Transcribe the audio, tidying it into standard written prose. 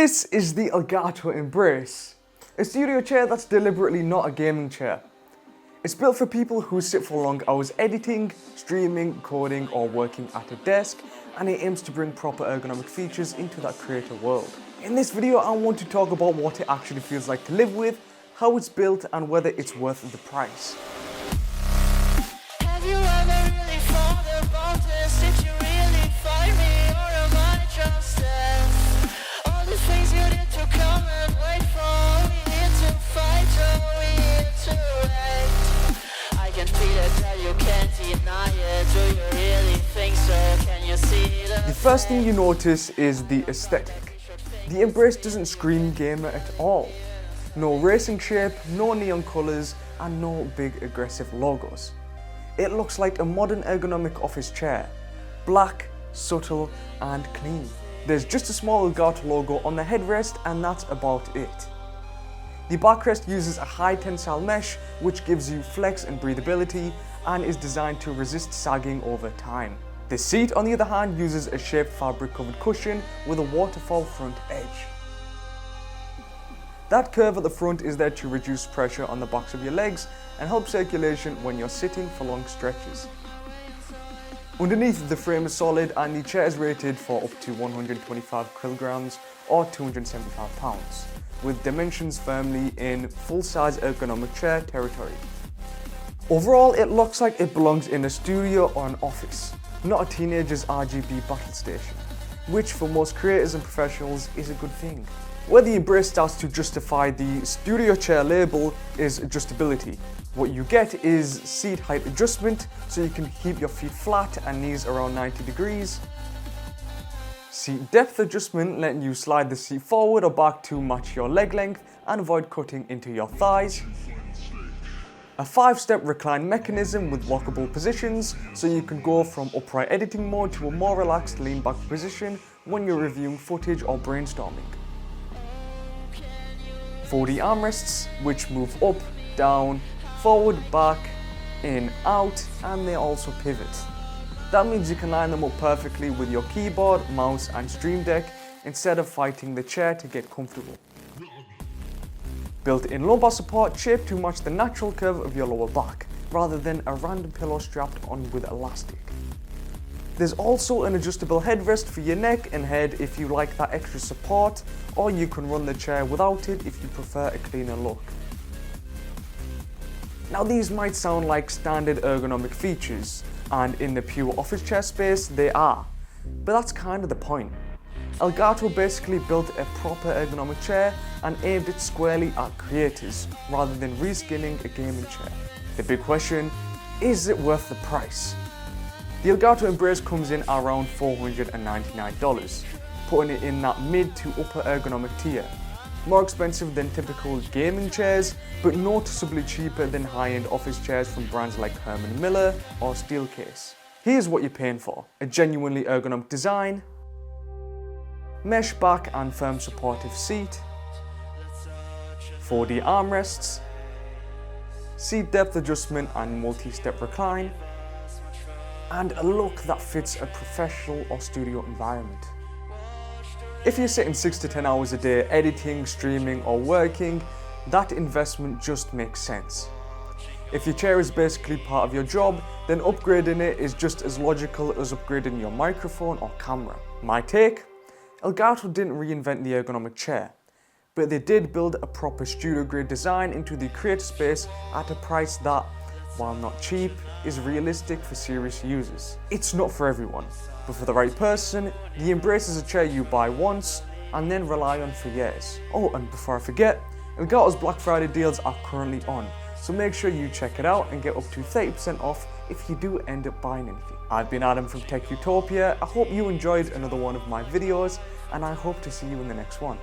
This is the Elgato Embrace, a studio chair that's deliberately not a gaming chair. It's built for people who sit for long hours editing, streaming, coding or working at a desk, and it aims to bring proper ergonomic features into that creator world. In this video I want to talk about what it actually feels like to live with, how it's built and whether it's worth the price. Have you ever really thought about this? Did you really find me or am I just deaf? All the things you did to come and wait for, we here to fight or we here to wait. I can feel it that you can't deny it. Do you really think so? Can you see The first thing you notice is the aesthetic. The Embrace doesn't scream gamer at all. No racing shape, no neon colours and no big aggressive logos. It looks like a modern ergonomic office chair. Black, subtle and clean. There's just a small Elgato logo on the headrest and that's about it. The backrest uses a high tensile mesh which gives you flex and breathability and is designed to resist sagging over time. The seat on the other hand uses a shaped fabric covered cushion with a waterfall front edge. That curve at the front is there to reduce pressure on the backs of your legs and help circulation when you're sitting for long stretches. Underneath, the frame is solid and the chair is rated for up to 125 kilograms or 275 pounds, with dimensions firmly in full-size ergonomic chair territory. Overall, it looks like it belongs in a studio or an office, not a teenager's RGB battle station, which for most creators and professionals is a good thing. Where the Embrace starts to justify the studio chair label is adjustability. What you get is seat height adjustment, so you can keep your feet flat and knees around 90 degrees. Seat depth adjustment, letting you slide the seat forward or back to match your leg length and avoid cutting into your thighs. A 5-step recline mechanism with lockable positions, so you can go from upright editing mode to a more relaxed lean back position when you're reviewing footage or brainstorming. 4D armrests, which move up, down, forward, back, in, out, and they also pivot. That means you can line them up perfectly with your keyboard, mouse, and Stream Deck instead of fighting the chair to get comfortable. Built-in lumbar support shaped to match the natural curve of your lower back, rather than a random pillow strapped on with elastic. There's also an adjustable headrest for your neck and head if you like that extra support, or you can run the chair without it if you prefer a cleaner look. Now these might sound like standard ergonomic features, and in the pure office chair space they are, but that's kind of the point. Elgato basically built a proper ergonomic chair and aimed it squarely at creators, rather than reskinning a gaming chair. The big question, is it worth the price? The Elgato Embrace comes in around $499, putting it in that mid to upper ergonomic tier. More expensive than typical gaming chairs, but noticeably cheaper than high-end office chairs from brands like Herman Miller or Steelcase. Here's what you're paying for: a genuinely ergonomic design, mesh back and firm supportive seat, 4D armrests, seat depth adjustment and multi-step recline, and a look that fits a professional or studio environment. If you're sitting 6 to 10 hours a day editing, streaming or working, that investment just makes sense. If your chair is basically part of your job, then upgrading it is just as logical as upgrading your microphone or camera. My take? Elgato didn't reinvent the ergonomic chair, but they did build a proper studio grade design into the creator space at a price that, while not cheap, is realistic for serious users. It's not for everyone, but for the right person, the Embrace is a chair you buy once and then rely on for years. Oh, and before I forget, Elgato's Black Friday deals are currently on, so make sure you check it out and get up to 30% off if you do end up buying anything. I've been Adam from Tech Utopia. I hope you enjoyed another one of my videos, and I hope to see you in the next one.